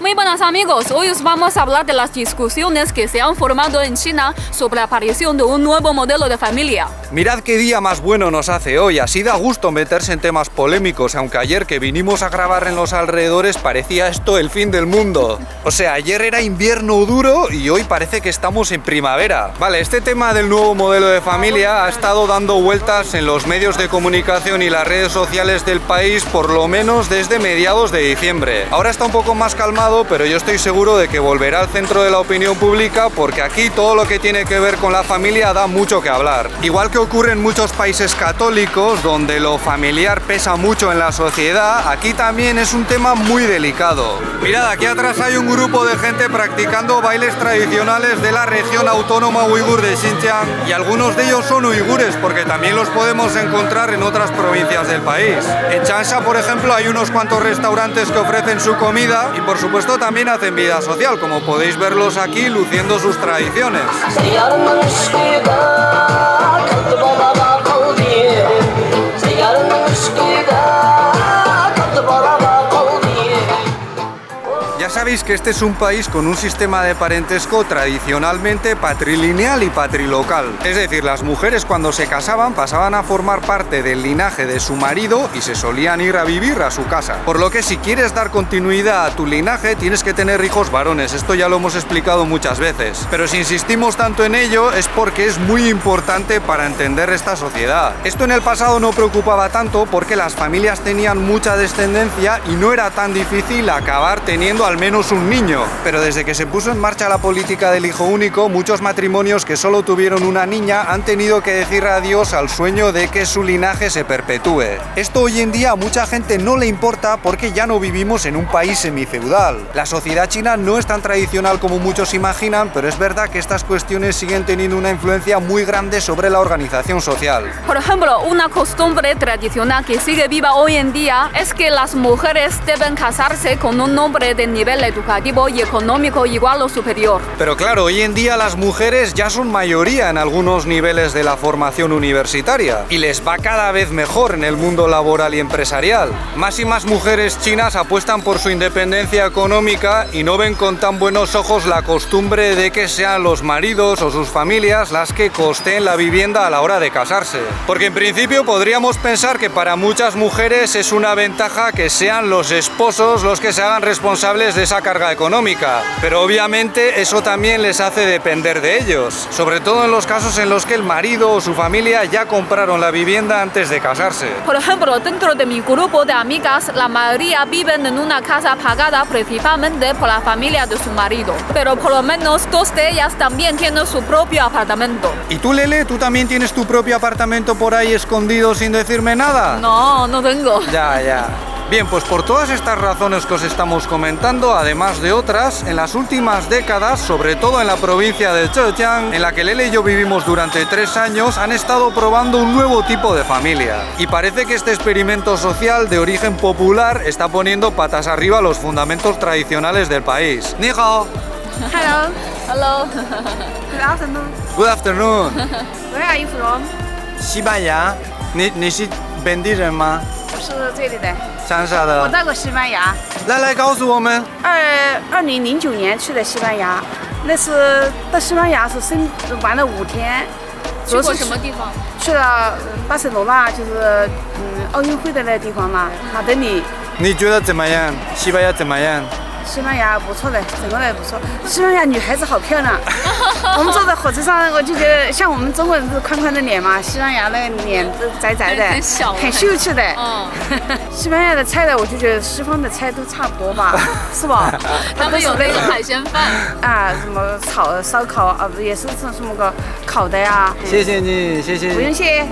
Muy buenas amigos, hoy os vamos a hablar de las discusiones que se han formado en China sobre la aparición de un nuevo modelo de familia. Mirad qué día más bueno nos hace hoy, así da gusto meterse en temas polémicos, aunque ayer que vinimos a grabar en los alrededores parecía esto el fin del mundo. O sea, ayer era invierno duro y hoy parece que estamos en primavera. Vale, este tema del nuevo modelo de familia ha estado dando vueltas en los medios de comunicación y las redes sociales del país por lo menos desde mediados de diciembre. Ahora está un poco más calmado, pero yo estoy seguro de que volverá al centro de la opinión pública porque aquí todo lo que tiene que ver con la familia da mucho que hablar. Igual que ocurre en muchos países católicos donde lo familiar pesa mucho en la sociedad, aquí también es un tema muy delicado. Mirad, aquí atrás hay un grupo de gente practicando bailes tradicionales de la región autónoma uigur de Xinjiang y algunos de ellos son uigures porque también los podemos encontrar en otras provincias del país. En Changsha, por ejemplo, hay unos cuantos restaurantes que ofrecen su comida y por supuesto también hacen vida social, como podéis verlos aquí luciendo sus tradiciones. Ya sabéis que este es un país con un sistema de parentesco tradicionalmente patrilineal y patrilocal. Es decir, las mujeres cuando se casaban pasaban a formar parte del linaje de su marido y se solían ir a vivir a su casa. Por lo que si quieres dar continuidad a tu linaje tienes que tener hijos varones, esto ya lo hemos explicado muchas veces. Pero si insistimos tanto en ello es porque es muy importante para entender esta sociedad. Esto en el pasado no preocupaba tanto porque las familias tenían mucha descendencia y no era tan difícil acabar teniendo al menos un niño, pero desde que se puso en marcha la política del hijo único, muchos matrimonios que solo tuvieron una niña han tenido que decir adiós al sueño de que su linaje se perpetúe. Esto hoy en día a mucha gente no le importa porque ya no vivimos en un país semifeudal. La sociedad china no es tan tradicional como muchos imaginan, pero es verdad que estas cuestiones siguen teniendo una influencia muy grande sobre la organización social. Por ejemplo, una costumbre tradicional que sigue viva hoy en día es que las mujeres deben casarse con un hombre de nivel educativo y económico igual o superior. Pero claro, hoy en día las mujeres ya son mayoría en algunos niveles de la formación universitaria y les va cada vez mejor en el mundo laboral y empresarial. Más y más mujeres chinas apuestan por su independencia económica y no ven con tan buenos ojos la costumbre de que sean los maridos o sus familias las que costeen la vivienda a la hora de casarse. Porque en principio podríamos pensar que para muchas mujeres es una ventaja que sean los esposos los que se hagan responsables de esa carga económica, pero obviamente eso también les hace depender de ellos, sobre todo en los casos en los que el marido o su familia ya compraron la vivienda antes de casarse. Por ejemplo, dentro de mi grupo de amigas, la mayoría viven en una casa pagada principalmente por la familia de su marido, pero por lo menos dos de ellas también tienen su propio apartamento. ¿Y tú, Lele, tú también tienes tu propio apartamento por ahí escondido sin decirme nada? No, no tengo. Ya. Bien, pues por todas estas razones que os estamos comentando, además de otras, en las últimas décadas, sobre todo en la provincia de Zhejiang, en la que Lele y yo vivimos durante 3 años, han estado probando un nuevo tipo de familia. Y parece que este experimento social de origen popular está poniendo patas arriba los fundamentos tradicionales del país. Ni hao. Hello. Hello. Good afternoon. Good afternoon. Where are you from? 西班牙，你是本地人吗？我是这里的，长沙的。我到过西班牙，来告诉我们。2009年去的西班牙，那次到西班牙是玩了5天。去过什么地方？去了巴塞罗那，就是奥运会的那个地方嘛，马德里。你觉得怎么样？西班牙怎么样？西班牙不错的，整个的不错。西班牙女孩子好漂亮。我们坐在火车上，我就觉得像我们中国人是宽宽的脸嘛，西班牙那个脸都窄窄的，很小，很秀气的。西班牙的菜呢，我就觉得西方的菜都差不多吧，是吧？他们有那个海鲜饭啊，什么烧烤啊，也是什么个烤的呀。谢谢你，谢谢。不用谢。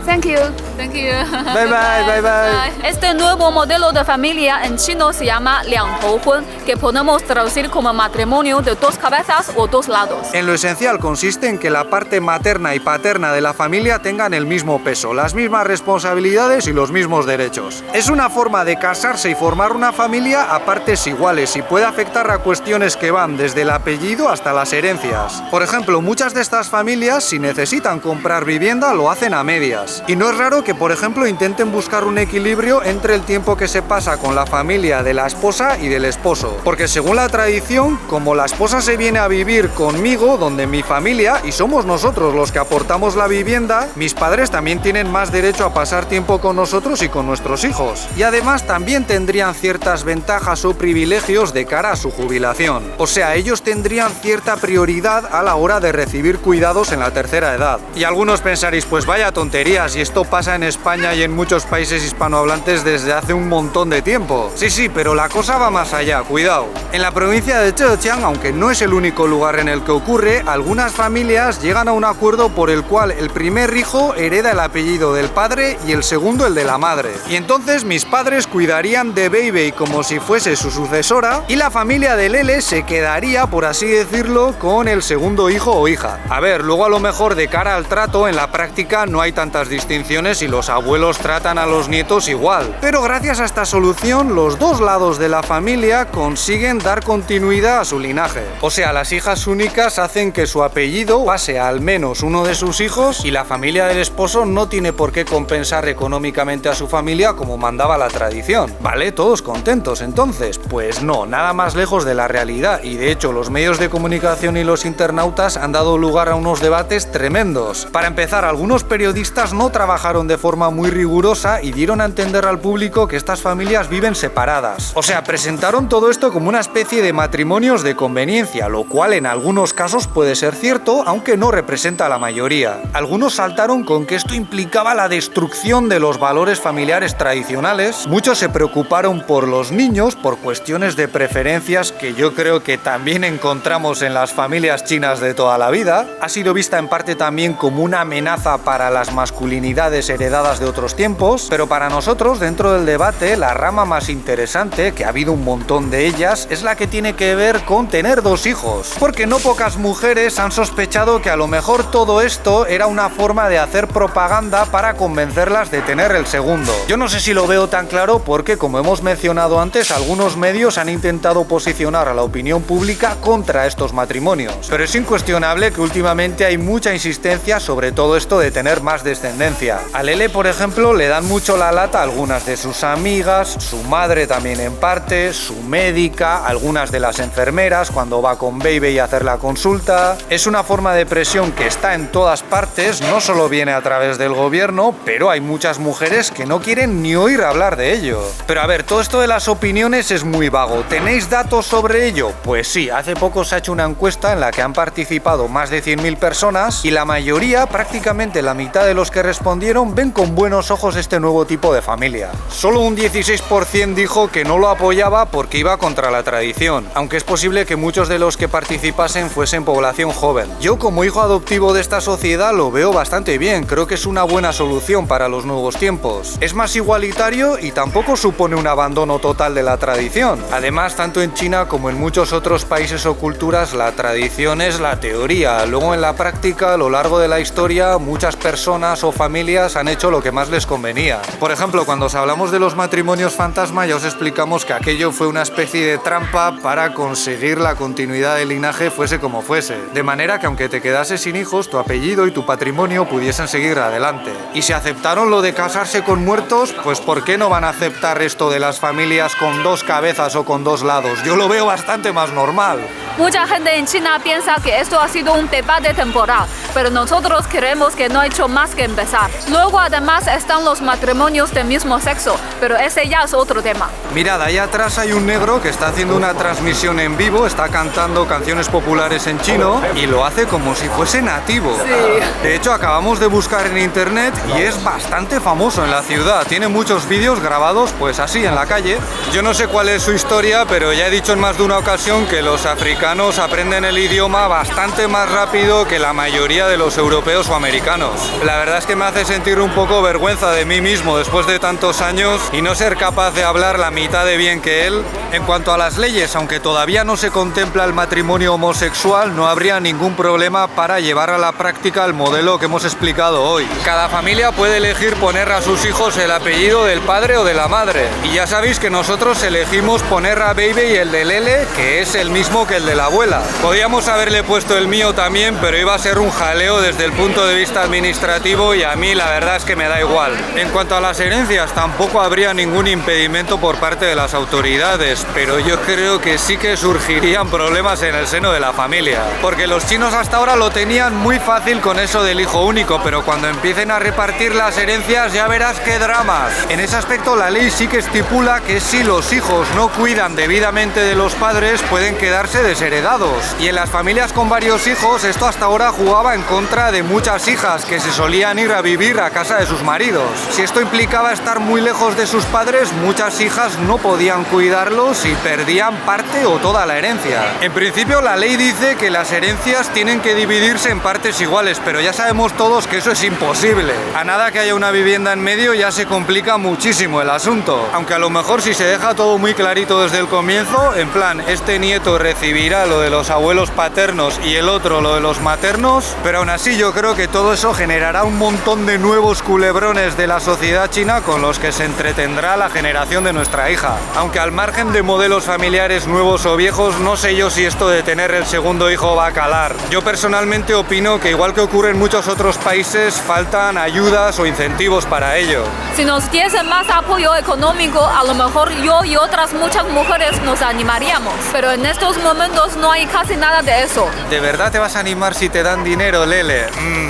Thank you. Thank you. Bye bye, bye bye. Este nuevo modelo de familia en chino se llama liantohun, que podemos traducir como matrimonio de dos cabezas o dos lados. En lo esencial consiste en que la parte materna y paterna de la familia tengan el mismo peso, las mismas responsabilidades y los mismos derechos. Es una forma de casarse y formar una familia a partes iguales y puede afectar a cuestiones que van desde el apellido hasta las herencias. Por ejemplo, muchas de estas familias, si necesitan comprar vivienda, lo hacen a medias. Y no es raro que que, por ejemplo, intenten buscar un equilibrio entre el tiempo que se pasa con la familia de la esposa y del esposo. Porque según la tradición, como la esposa se viene a vivir conmigo, donde mi familia, y somos nosotros los que aportamos la vivienda, mis padres también tienen más derecho a pasar tiempo con nosotros y con nuestros hijos. Y además también tendrían ciertas ventajas o privilegios de cara a su jubilación. O sea, ellos tendrían cierta prioridad a la hora de recibir cuidados en la tercera edad. Y algunos pensaréis, pues vaya tonterías, y esto pasa en España y en muchos países hispanohablantes desde hace un montón de tiempo. Sí, pero la cosa va más allá, cuidado. En la provincia de Zhejiang, aunque no es el único lugar en el que ocurre, algunas familias llegan a un acuerdo por el cual el primer hijo hereda el apellido del padre y el segundo el de la madre. Y entonces mis padres cuidarían de Beibei como si fuese su sucesora y la familia de Lele se quedaría, por así decirlo, con el segundo hijo o hija. A ver, luego a lo mejor de cara al trato, en la práctica no hay tantas distinciones y los abuelos tratan a los nietos igual. Pero gracias a esta solución, los dos lados de la familia consiguen dar continuidad a su linaje. O sea, las hijas únicas hacen que su apellido pase a al menos uno de sus hijos y la familia del esposo no tiene por qué compensar económicamente a su familia como mandaba la tradición. ¿Vale? ¿Todos contentos entonces? Pues no, nada más lejos de la realidad, y de hecho los medios de comunicación y los internautas han dado lugar a unos debates tremendos. Para empezar, algunos periodistas no trabajaron de forma muy rigurosa y dieron a entender al público que estas familias viven separadas. O sea, presentaron todo esto como una especie de matrimonios de conveniencia, lo cual en algunos casos puede ser cierto, aunque no representa a la mayoría. Algunos saltaron con que esto implicaba la destrucción de los valores familiares tradicionales. Muchos se preocuparon por los niños, por cuestiones de preferencias que yo creo que también encontramos en las familias chinas de toda la vida. Ha sido vista en parte también como una amenaza para las masculinidades heredadas de otros tiempos, pero para nosotros, dentro del debate, la rama más interesante, que ha habido un montón de ellas, es la que tiene que ver con tener dos hijos. Porque no pocas mujeres han sospechado que a lo mejor todo esto era una forma de hacer propaganda para convencerlas de tener el segundo. Yo no sé si lo veo tan claro porque, como hemos mencionado antes, algunos medios han intentado posicionar a la opinión pública contra estos matrimonios. Pero es incuestionable que últimamente hay mucha insistencia sobre todo esto de tener más descendencia. A Lele, por ejemplo, le dan mucho la lata a algunas de sus amigas, su madre también en parte, su médica, algunas de las enfermeras cuando va con Beibei a hacer la consulta. Es una forma de presión que está en todas partes, no solo viene a través del gobierno, pero hay muchas mujeres que no quieren ni oír hablar de ello. Pero a ver, todo esto de las opiniones es muy vago. ¿Tenéis datos sobre ello? Pues sí, hace poco se ha hecho una encuesta en la que han participado más de 100.000 personas y la mayoría, prácticamente la mitad de los que respondieron, ven con buenos ojos este nuevo tipo de familia. Solo un 16% dijo que no lo apoyaba porque iba contra la tradición, aunque es posible que muchos de los que participasen fuesen población joven. Yo, como hijo adoptivo de esta sociedad, lo veo bastante bien, creo que es una buena solución para los nuevos tiempos. Es más igualitario y tampoco supone un abandono total de la tradición. Además, tanto en China como en muchos otros países o culturas, la tradición es la teoría. Luego, en la práctica, a lo largo de la historia, muchas personas o familias han hecho lo que más les convenía. Por ejemplo, cuando os hablamos de los matrimonios fantasma, ya os explicamos que aquello fue una especie de trampa para conseguir la continuidad del linaje fuese como fuese. De manera que aunque te quedases sin hijos, tu apellido y tu patrimonio pudiesen seguir adelante. Y si aceptaron lo de casarse con muertos, pues ¿por qué no van a aceptar esto de las familias con dos cabezas o con dos lados? Yo lo veo bastante más normal. Mucha gente en China piensa que esto ha sido un debate temporal, pero nosotros creemos que no ha hecho más que empezar. Luego además están los matrimonios del mismo sexo, pero ese ya es otro tema. Mirad, ahí atrás hay un negro que está haciendo una transmisión en vivo, está cantando canciones populares en chino y lo hace como si fuese nativo. Sí. De hecho, acabamos de buscar en internet y es bastante famoso en la ciudad. Tiene muchos vídeos grabados pues así en la calle. Yo no sé cuál es su historia, pero ya he dicho en más de una ocasión que los africanos aprenden el idioma bastante más rápido que la mayoría de los europeos o americanos. La verdad es que me hace sentir un poco vergüenza de mí mismo después de tantos años y no ser capaz de hablar la mitad de bien que él. En cuanto a las leyes, aunque todavía no se contempla el matrimonio homosexual, no habría ningún problema para llevar a la práctica el modelo que hemos explicado hoy. Cada familia puede elegir poner a sus hijos el apellido del padre o de la madre. Y ya sabéis que nosotros elegimos poner a Beibei el de Lele, que es el mismo que el de la abuela. Podíamos haberle puesto el mío también, pero iba a ser un jaleo desde el punto de vista administrativo y a mí la verdad es que me da igual. En cuanto a las herencias, tampoco habría ningún impedimento por parte de las autoridades, pero yo creo que sí que surgirían problemas en el seno de la familia. Porque los chinos hasta ahora lo tenían muy fácil con eso del hijo único, pero cuando empiecen a repartir las herencias ya verás qué dramas. En ese aspecto la ley sí que estipula que si los hijos no cuidan debidamente de los padres pueden quedarse desheredados. Y en las familias con varios hijos esto hasta ahora jugaba en contra de muchas hijas que se solían ir a vivir a casa de sus maridos. Si esto implicaba estar muy lejos de sus padres, muchas hijas no podían cuidarlos y perdían parte o toda la herencia. En principio la ley dice que las herencias tienen que dividirse en partes iguales, pero ya sabemos todos que eso es imposible. A nada que haya una vivienda en medio ya se complica muchísimo el asunto. Aunque a lo mejor si se deja todo muy clarito desde el comienzo, en plan, este nieto recibirá lo de los abuelos paternos y el otro lo de los maternos, pero aún así yo creo que todo eso generará un montón de nuevos culebrones de la sociedad china con los que se entretendrá la generación de nuestra hija. Aunque al margen de modelos familiares nuevos o viejos, no sé yo si esto de tener el segundo hijo va a calar. Yo personalmente opino que igual que ocurre en muchos otros países, faltan ayudas o incentivos para ello. Si nos diesen más apoyo económico, a lo mejor yo y otras muchas mujeres nos animaríamos. Pero en estos momentos no hay casi nada de eso. ¿De verdad te vas a animar si te dan dinero, Lele?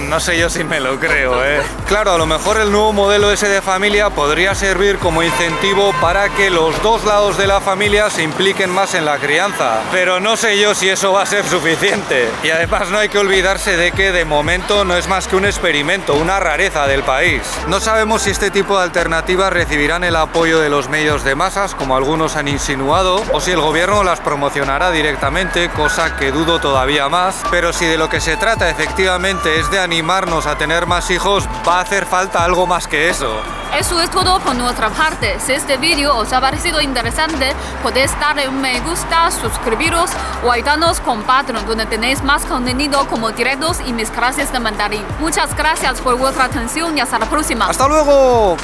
No sé yo si me lo creo, ¿eh? Claro, a lo mejor el nuevo modelo ese de familia podría servir como incentivo para que los dos lados de la familia se impliquen más en la crianza. Pero no sé yo si eso va a ser suficiente. Y además no hay que olvidarse de que de momento no es más que un experimento, una rareza del país. No sabemos si este tipo de alternativas recibirán el apoyo de los medios de masas, como algunos han insinuado, o si el gobierno las promocionará directamente, cosa que dudo todavía más. Pero si de lo que se trata efectivamente es de animarnos a tener más hijos, va a hacer falta algo más que eso. Eso es todo por nuestra parte. Si este vídeo os ha parecido interesante, podéis darle un me gusta, suscribiros o ayudarnos con Patreon, donde tenéis más contenido como directos y mis clases de mandarín. Muchas gracias por vuestra atención y hasta la próxima. ¡Hasta luego!